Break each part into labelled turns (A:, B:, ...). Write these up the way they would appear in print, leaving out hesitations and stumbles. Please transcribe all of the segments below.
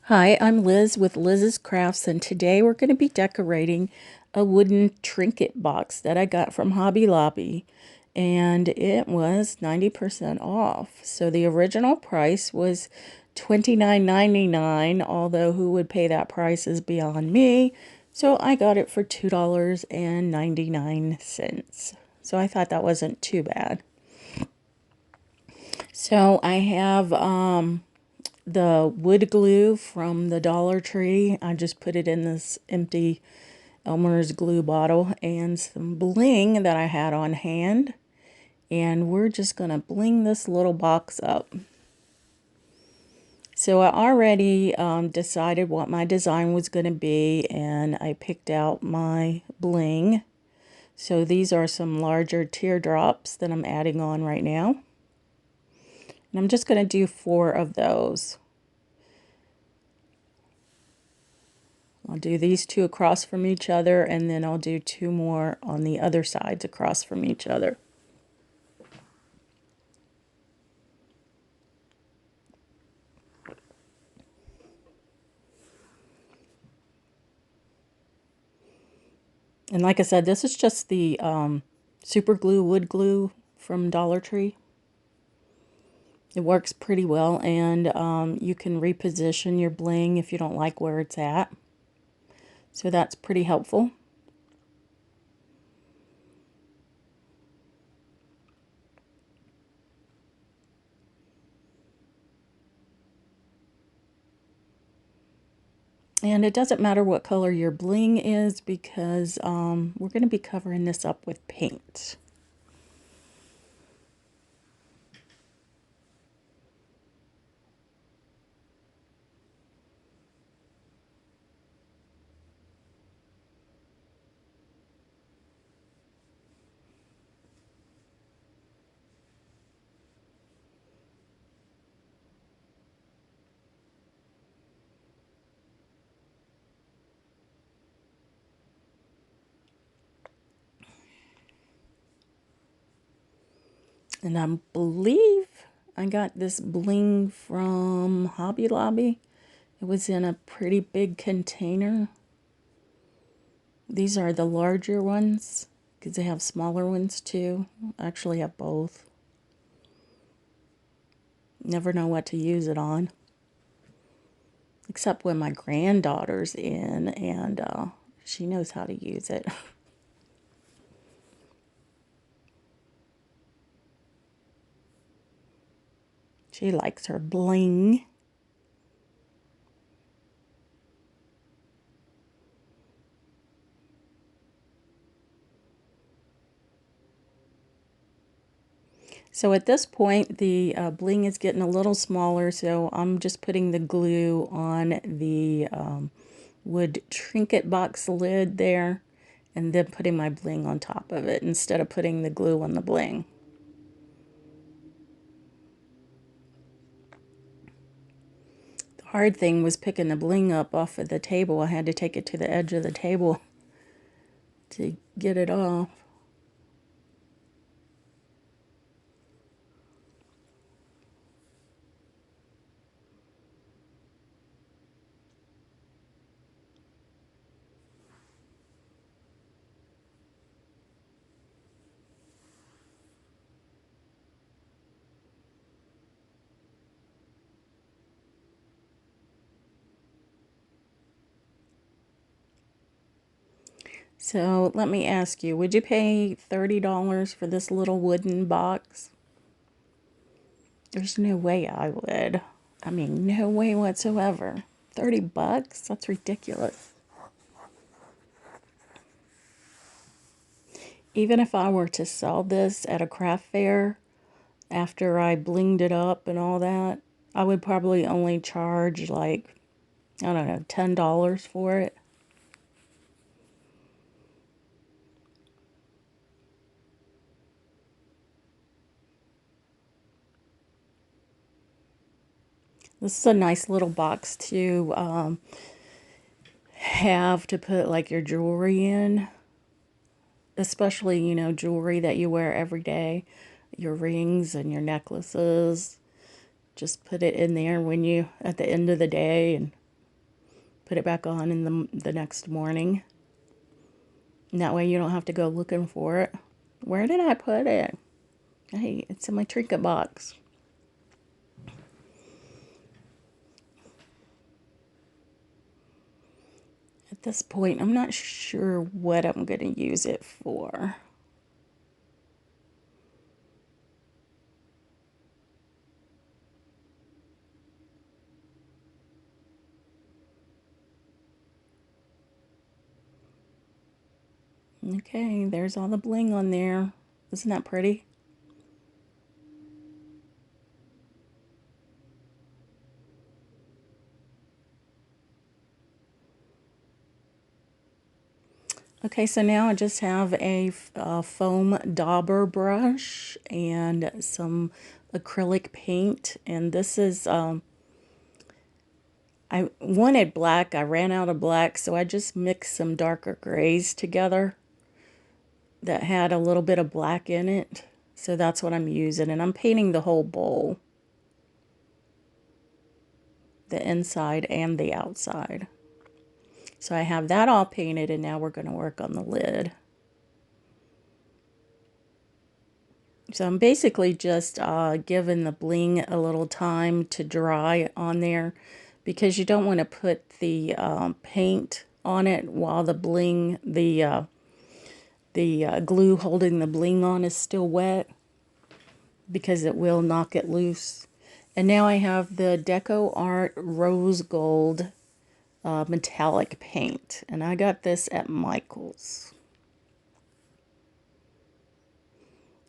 A: Hi, I'm Liz with Liz's Crafts, and today we're going to be decorating a wooden trinket box that I got from Hobby Lobby, and it was 90% off. So the original price was $29.99, although who would pay that price is beyond me. So I got it for $2.99. So I thought that wasn't too bad. So I have the wood glue from the Dollar Tree. I just put it in this empty Elmer's glue bottle and some bling that I had on hand. And we're just going to bling this little box up. So I already decided what my design was going to be, and I picked out my bling. So these are some larger teardrops that I'm adding on right now. And I'm just going to do 4 of those. I'll do these 2 across from each other, and then I'll do 2 more on the other sides across from each other. And like I said, this is just the super glue, wood glue from Dollar Tree. It works pretty well, and you can reposition your bling if you don't like where it's at. So that's pretty helpful. And it doesn't matter what color your bling is, because we're going to be covering this up with paint. And I believe I got this bling from Hobby Lobby. It was in a pretty big container. These are the larger ones, because they have smaller ones too. I actually have both. Never know what to use it on. Except when my granddaughter's in, and she knows how to use it. She likes her bling. So at this point, the bling is getting a little smaller, so I'm just putting the glue on the wood trinket box lid there, and then putting my bling on top of it instead of putting the glue on the bling. The hard thing was picking the bling up off of the table. I had to take it to the edge of the table to get it off. So let me ask you, would you pay $30 for this little wooden box? There's no way I would. I mean, no way whatsoever. 30 bucks? That's ridiculous. Even if I were to sell this at a craft fair after I blinged it up and all that, I would probably only charge like, I don't know, $10 for it. This is a nice little box to have to put like your jewelry in, especially, jewelry that you wear every day, your rings and your necklaces. Just put it in there when you, at the end of the day, and put it back on in the next morning. And that way you don't have to go looking for it. Where did I put it? Hey, it's in my Trinket box. At this point, I'm not sure what I'm going to use it for. Okay, there's all the bling on there. Isn't that pretty? Okay, so now I just have a foam dauber brush and some acrylic paint. And this is, I wanted black. I ran out of black, so I just mixed some darker grays together that had a little bit of black in it. So that's what I'm using. And I'm painting the whole bowl, the inside and the outside. So I have that all painted, and now we're going to work on the lid. So I'm basically just giving the bling a little time to dry on there, because you don't want to put the paint on it while the bling, the glue holding the bling on is still wet, because it will knock it loose. And now I have the Deco Art Rose Gold metallic paint, and I got this at Michael's.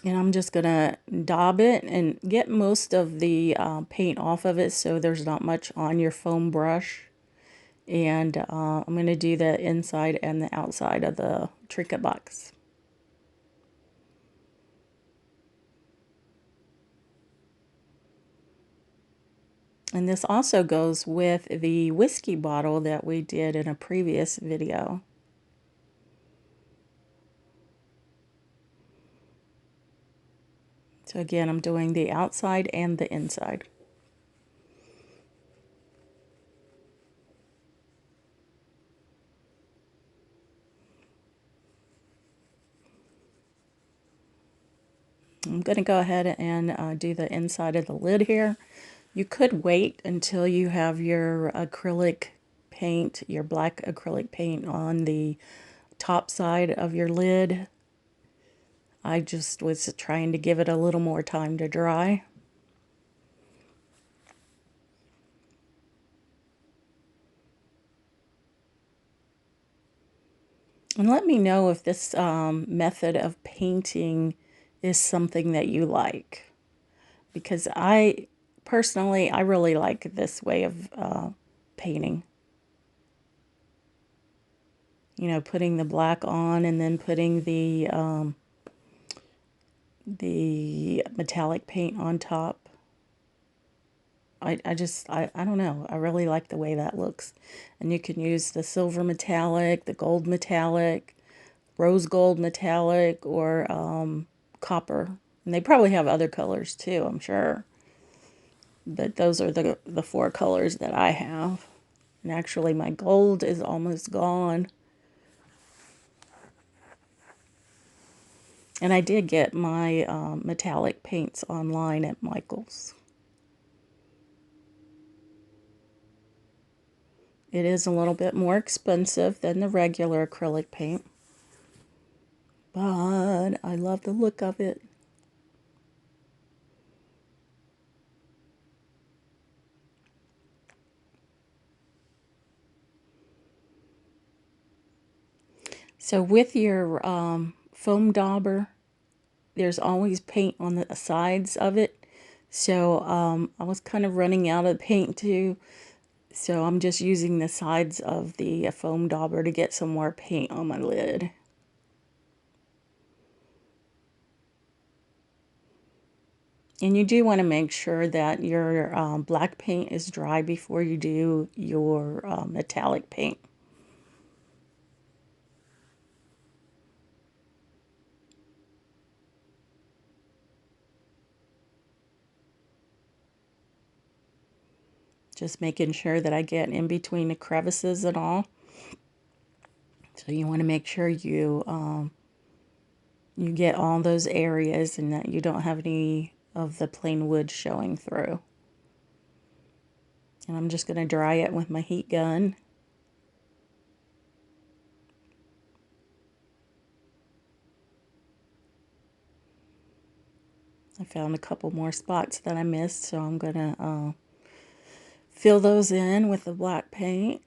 A: And I'm just gonna daub it and get most of the paint off of it, so there's not much on your foam brush. And I'm gonna do the inside and the outside of the Trinket box. And this also goes with the whiskey bottle that we did in a previous video. So again, I'm doing the outside and the inside. I'm going to go ahead and do the inside of the lid here. You could wait until you have your acrylic paint, your black acrylic paint on the top side of your lid. I just was trying to give it a little more time to dry. And let me know if this method of painting is something that you like. Because personally, I really like this way of painting. You know, putting the black on and then putting the metallic paint on top. I don't know. I really like the way that looks. And you can use the silver metallic, the gold metallic, rose gold metallic, or copper. And they probably have other colors too, I'm sure. But those are the four colors that I have. And actually my gold is almost gone. And I did get my metallic paints online at Michael's. It is a little bit more expensive than the regular acrylic paint, but I love the look of it. So with your foam dauber, there's always paint on the sides of it. So I was kind of running out of paint too. So I'm just using the sides of the foam dauber to get some more paint on my lid. And you do want to make sure that your black paint is dry before you do your metallic paint. Just making sure that I get in between the crevices and all. So you want to make sure you get all those areas and that you don't have any of the plain wood showing through. And I'm just going to dry it with my heat gun. I found a couple more spots that I missed, so I'm going to fill those in with the black paint.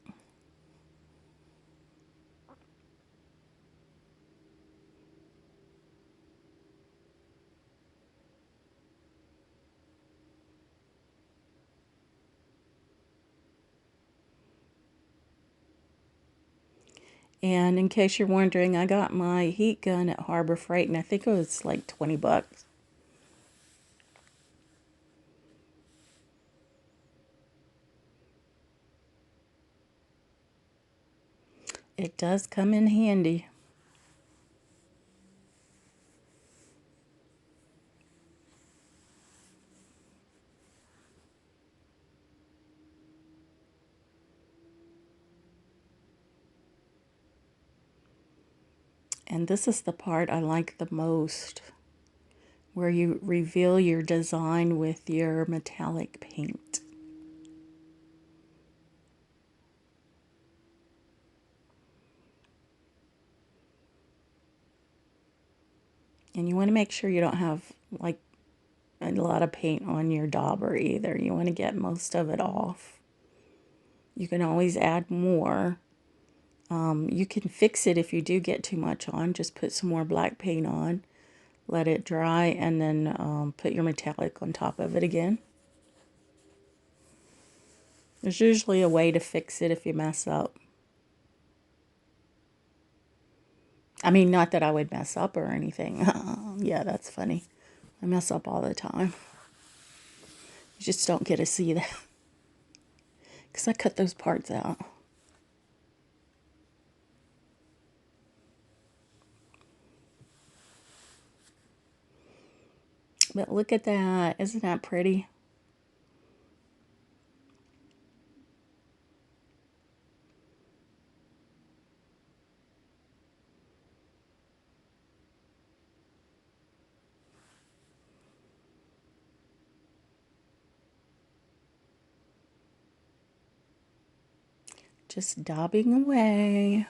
A: And in case you're wondering, I got my heat gun at Harbor Freight, and I think it was like 20 bucks. It does come in handy. And this is the part I like the most, where you reveal your design with your metallic paint. And you want to make sure you don't have like a lot of paint on your dauber either. You want to get most of it off. You can always add more. You can fix it if you do get too much on. Just put some more black paint on, let it dry, and then put your metallic on top of it again. There's usually a way to fix it if you mess up. I mean, not that I would mess up or anything. Yeah, that's funny. I mess up all the time. You just don't get to see that because I cut those parts out. But look at that. Isn't that pretty? Just daubing away.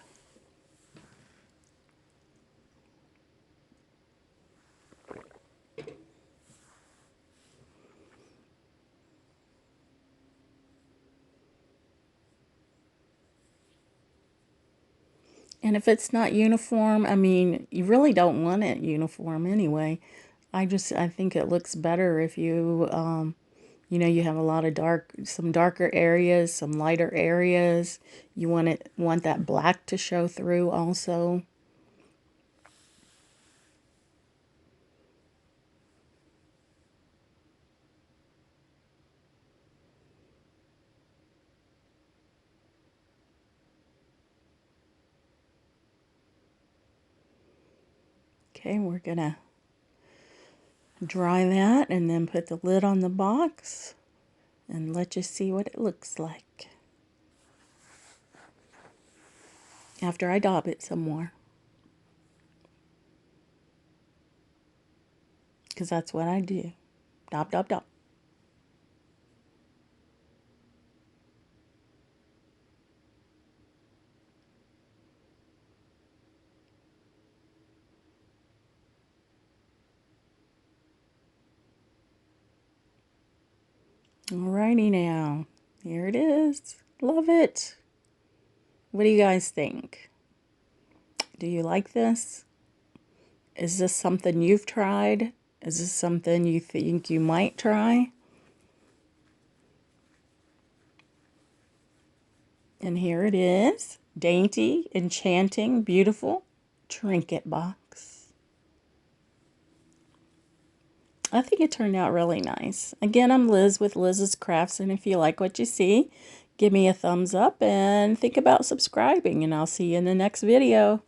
A: And if it's not uniform, I mean, you really don't want it uniform anyway. I think it looks better if you have a lot of some darker areas, some lighter areas. You want that black to show through also. Okay, we're gonna dry that and then put the lid on the box and let you see what it looks like after I daub it some more, because that's what I do. Daub, daub, daub. Alrighty now, here it is. Love it. What do you guys think? Do you like this? Is this something you've tried? Is this something you think you might try? And here it is. Dainty, enchanting, beautiful trinket box. I think it turned out really nice. Again, I'm Liz with Liz's Crafts, and if you like what you see, give me a thumbs up and think about subscribing, and I'll see you in the next video.